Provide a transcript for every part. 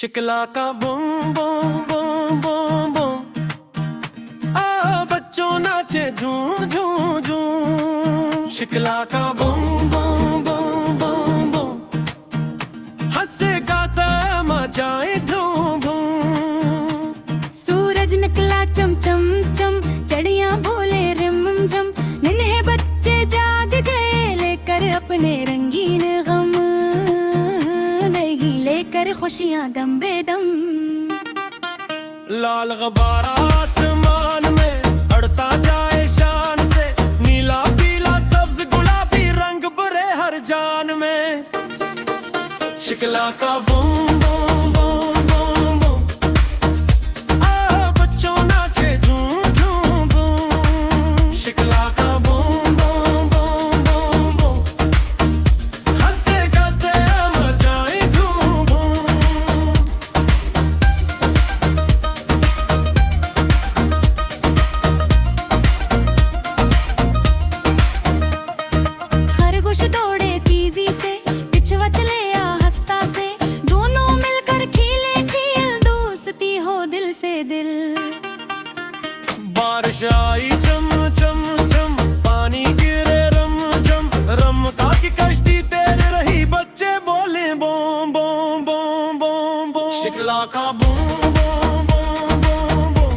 शिकला का boom boom boom boom boom, आ बच्चों नाचे झूम झूम झूम। शिकला का boom boom boom boom boom, हंसे गाता मचाए धूम धूम। सूरज निकला चम चम चम, चिड़िया बोले रिम झम, नन्हे बच्चे जाग गए लेकर अपने रंगीन गम, नहीं लेकर खुशियाँ दम बेदम। लाल गुब्बारा आसमान में अड़ता जाए शान से, नीला पीला सब्ज गुलाबी रंग भरे हर जान में। शिकला का boom boom boom boom boom, आ बच्चों नाचे झूम झूम झूम। शिकला का boom boom boom boom boom, हंसे गाते मचाए धूम धूम। खरगोश दौड़े तेजी से, बिच्छुआ चले आ हंसता से, दोनों मिलकर खेले खेल, दोस्ती हो दिल से दिल। बारिश आई चम चम चम, पानी गिरे रम झम, रमता की कश्ती तेरे रही, बच्चे बोले बोम बोम बोम बोम बोम। शिकला का boom boom boom boom boom,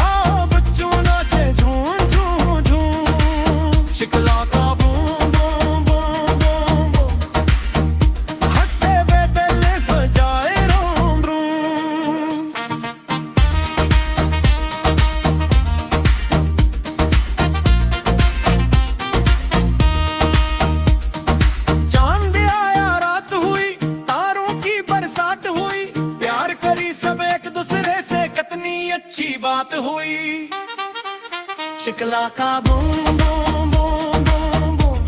आ बच्चों नाचे झूम झूम झूम। शिकला का boom boom boom boom boom, हंसे बेबेले बजाए रोम रोम। चांद आया रात हुई, तारों की बरसात हुई, प्यार करी सब एक दूसरे से, कितनी अच्छी बात हुई। शिकला का बूम बूम बूम बूम बूम,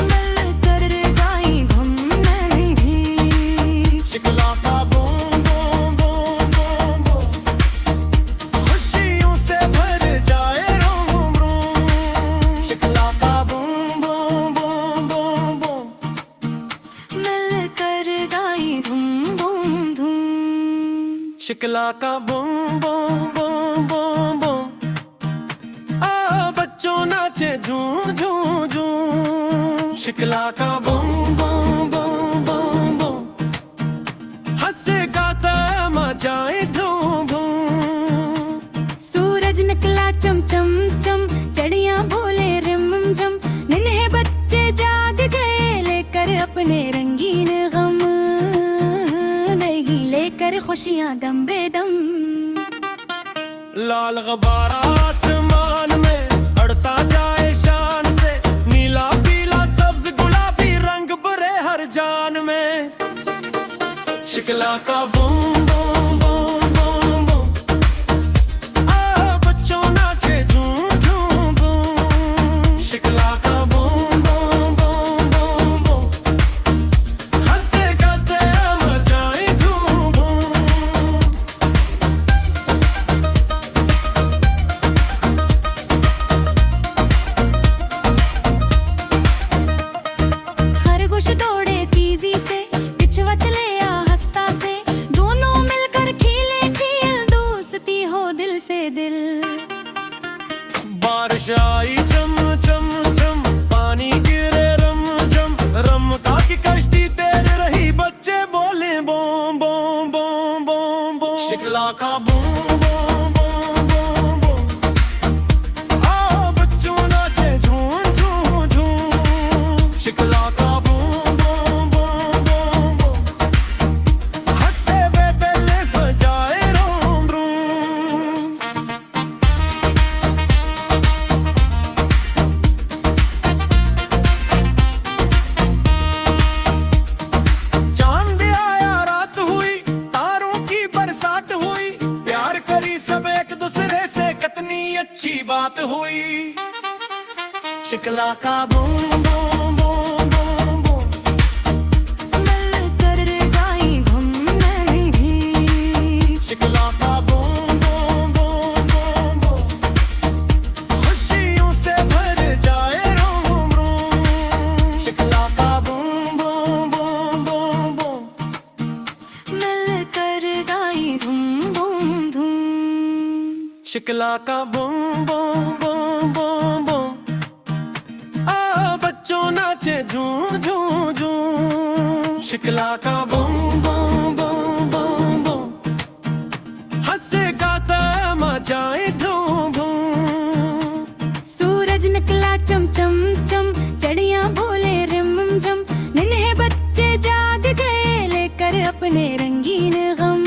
मिलकर गाई धुन मैंने भी। शिकला का बूम बूम बूम बूम बूम, खुशियों से भर जाए रोम रोम। शिकला का बूम बूम बूम बूम बूम, मिलकर गाई धूम धूम धूम। शिकला का boom boom boom boom boom, आ बच्चों नाचे झूम झूम झूम। शिकला का boom boom boom boom boom, हंसे गाता मचाए धूम धूम। सूरज निकला चम चम चम, चिड़िया बोले रिम झम, नन्हे बच्चे जाग गए लेकर अपने रंगीन गम, नहीं लेकर खुशियाँ दम बेदम। लाल गुब्बारा आसमान में अड़ता जाए शान से, नीला पीला सब्ज गुलाबी रंग भरे हर जान में। शिकला का boom boom boom boom boom, आ बच्चों नाचे झूम झूम झूम। शिकला का boom boom boom boom boom, हंसे गाते मचाए धूम धूम। खरगोश दौड़े तेजी से, बिच्छुआ चले आ हंसता से, दोनों मिलकर खेले खेल, दोस्ती हो दिल से दिल। बारिश आई चम चम चम, पानी गिरे रम झम, रमता की कश्ती तेरे रही, बच्चे बोले बोम बोम बोम बोम बोम। शिकला का boom boom boom boom boom, आ बच्चों नाचे झूम झूम झूम। शिकला का boom boom boom boom boom, हंसे बेबेले बजाए रोम रोम। चांद आया रात हुई, तारों की बरसात हुई, प्यार करी सब एक दूसरे से, कितनी अच्छी बात हुई। शिकला का बूम बूम बूम बूम बूम, मिलकर गाई धुन मैंने भी। शिकला का बूम बूम बूम बूम बूम, खुशियों से भर जाए रोम रोम। शिकला का बूम बूम बूम बूम बूम, शिकला का boom boom boom boom boom. बच्चों नाचे झूम झूम झूम। शिकला का boom boom boom boom boom. हंसे गाता मचाए धूम धूम। सूरज निकला चम चम चम, चिड़िया बोले रिम झम। नन्हे बच्चे जाग गए लेकर अपने रंगीन गम,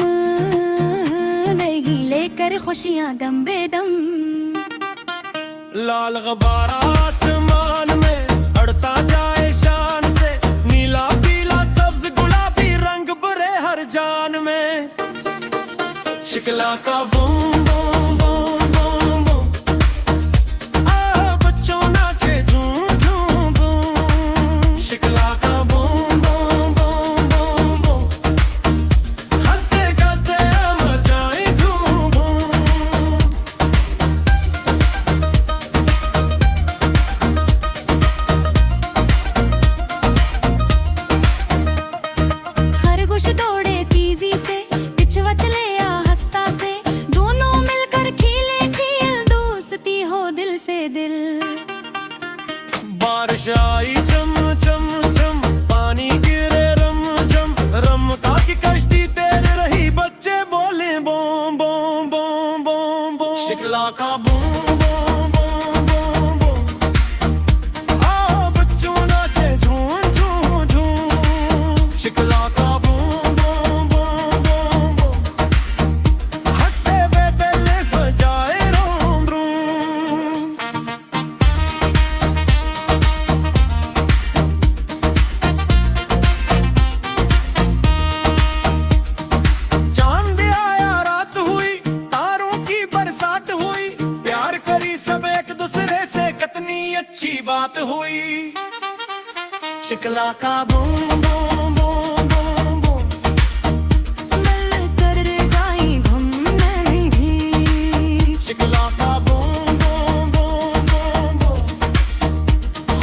नहीं लेकर खुशियाँ दम बेदम। लाल गुब्बारा आसमान में अड़ता जाए शान से, नीला पीला सब्ज गुलाबी रंग भरे हर जान में। शिकला का boom boom boom boom boom. बच्चों नाचे झूम झूम झूम। शिकला का boom boom boom boom boom. हंसे गाते मचाए धूम धूम। खरगोश दौड़े तेजी से, बिच्छू चले आ हंसता से। दोनों मिलकर खेले खेल, दोस्ती हो दिल से दिल। बारिश आई चम चम चम, पानी गिरे रम झम। रमता की कश्ती तैर रही, बच्चे बोले बूम बूम बूम बूम बूम। शिकला का boom boom boom boom boom. बच्चों नाचे झूम झूम झूम। शिकला का boom boom boom boom boom. हंसे बेबेले बजाए रोम रोम। चांद आया रात हुई, तारों की बरसात हुई। प्यार करी सब एक दूसरे से, कितनी अच्छी बात हुई। शिकला का बूम बूम बूम बूम बूम। मिलकर गाई धुम नहीं भी। शिकला का बूम बूम बूम बूम बूम।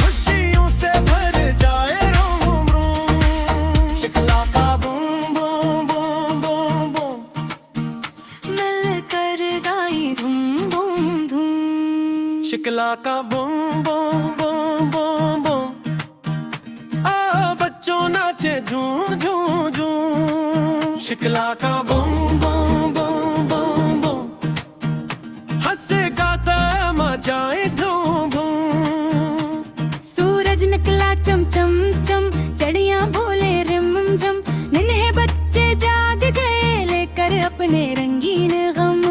खुशियों से भर जाए रोम रोम। शिकला का बूम बूम बूम बूम बूम। मिलकर गाई धूम धूम धूम। शिकला का boom boom boom boom boom. बच्चों नाचे झूम झूम झूम। शिकला का boom boom boom boom boom. हंसे गाता मचाए धूम धूम। सूरज निकला चम चम चम, चिड़िया बोले रिम झम। नन्हे बच्चे जाग गए लेकर अपने रंगीन गम,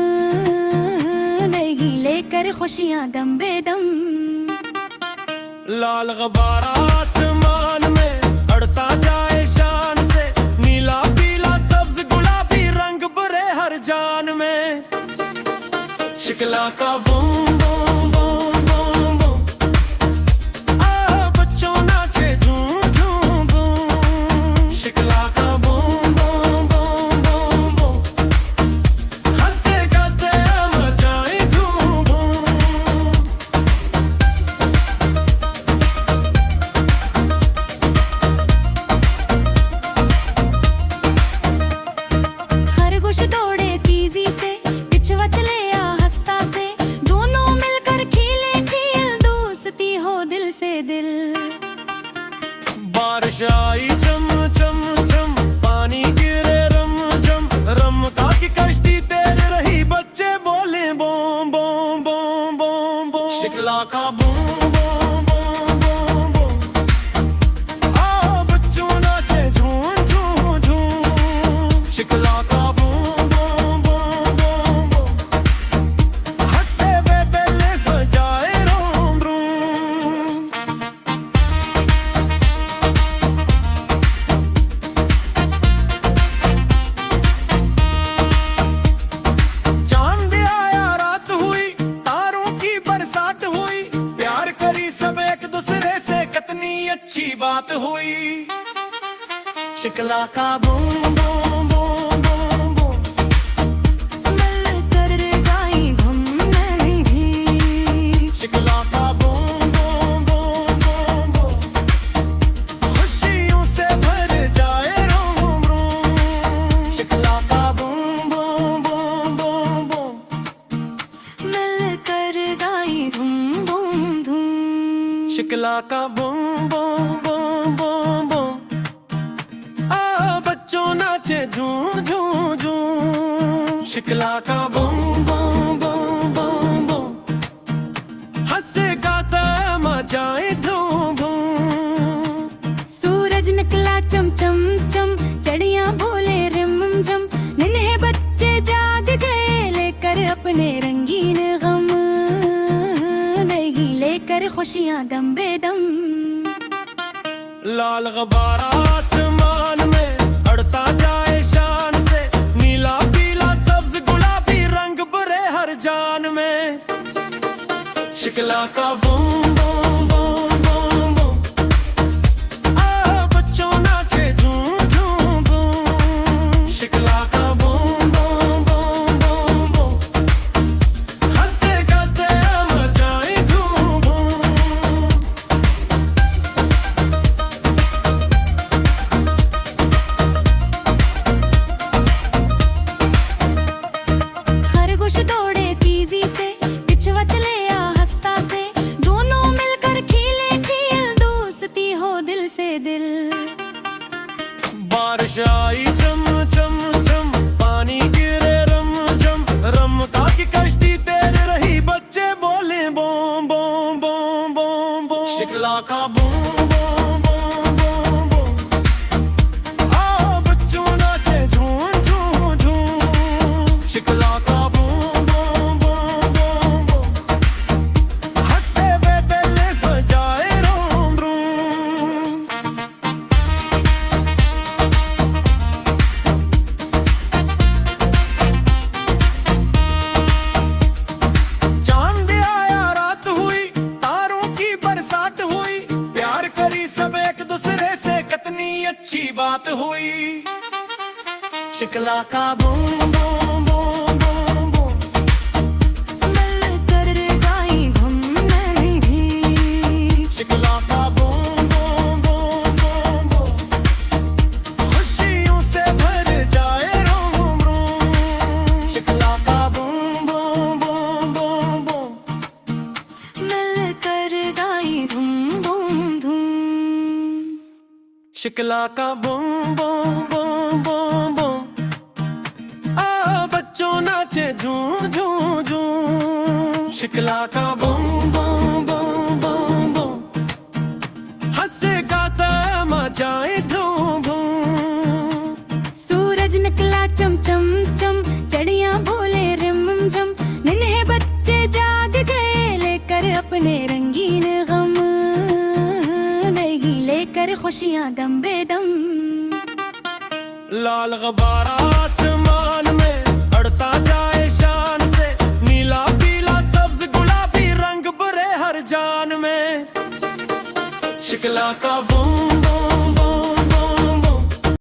नहीं लेकर खुशियाँ दम बेदम। लाल गुब्बारा आसमान में अड़ता जाए शान से, नीला पीला सब्ज गुलाबी रंग भरे हर जान में। शिकला का boom boom boom boom boom. बच्चों नाचे झूम झूम झूम। शिकला का boom boom boom boom boom. हंसे गाते मचाए धूम धूम। खरगोश दौड़े तेजी से, बिच्छू चले आ हंसता से। दोनों मिलकर खेले खेल, दोस्ती हो दिल से दिल। बारिश आई चम चम चम, पानी गिरे रम झम। रमता की कश्ती तैर रही, बच्चे बोले बूम बूम बूम बूम बूम। शिकला का boom boom boom boom boom. बच्चों नाचे झूम झूम झूम। शिकला का boom boom boom boom boom. हंसे बेबेले बजाए रोम रोम। चांद आया रात हुई, तारों की बरसात हुई। प्यार करी सब एक दूसरे से, कितनी अच्छी बात हुई। शिकला का बूम बूम बूम बूम बूम। मिलकर गाई धुम नहीं भी। शिकला का बूम बूम बूम बूम बूम। खुशियों से भर जाए रोम रोम। शिकला का बूम बूम बूम बूम बूम। शिकला का boom boom boom boom boom, आ बच्चों नाचे झूम झूम झूम। शिकला का boom boom boom boom boom, हंसे गाता मचाए धूम धूम। सूरज निकला चम चम चम, चिड़िया बोले रिम झम, नन्हे बच्चे जाग गए लेकर अपने रंगीन गम, नहीं लेकर खुशियां दम बेदम। लाल गुब्बारा आसमान में अड़ता जाए शान से, नीला पीला सब्ज गुलाबी रंग भरे हर जान में। शिकला का boom boom boom boom boom, आ बच्चों नाचे झूम झूम झूम। शिकला का boom boom boom boom boom, हंसे गाते मचाए धूम धूम। खरगोश दौड़े तेजी से, बिच्छवा चले आ हंसता से, दोनों मिलकर खेले खेल, दोस्ती हो दिल से दिल। बारिश आई चम चम चम, पानी गिरे रम जम, रमता की कश्ती तैर रही, बच्चे बोले बोम बोम बोम बोम बोम। शिकला का boom boom boom boom boom, आ बच्चों नाचे झूम झूम झूम। शिकला का boom boom boom boom boom, हंसे वे दिल बजाए रोम रोम। चांद आया रात हुई, तारों की बरसात हुई, प्यार करी सब एक दूसरे से, कितनी अच्छी बात हुई। शिकला का बूम बूम बूम बूम बूम, मिलकर गाई घुम नहीं भी। शिकला का बूम बूम बूम बूम बूम, खुशियों से भर जाए रोम रोम। शिकला का बूम बूम बूम बूम बूम, मिलकर गाई धूम धूम धूम। शिकला का boom boom boom boom boom, आ बच्चों नाचे झूम झूम झूम। शिकला का boom boom boom boom boom, हंसे गाता मचाए धूम धूम। सूरज निकला चम चम चम, चिड़िया बोले रिम झम, नन्हे बच्चे जाग गए लेकर अपने रंगीन गम, नहीं लेकर खुशियां दम बेदम। लाल गुब्बारा आसमान में अड़ता जाए शान से, नीला पीला सब्ज गुलाबी रंग भरे हर जान में। शिकला का बूम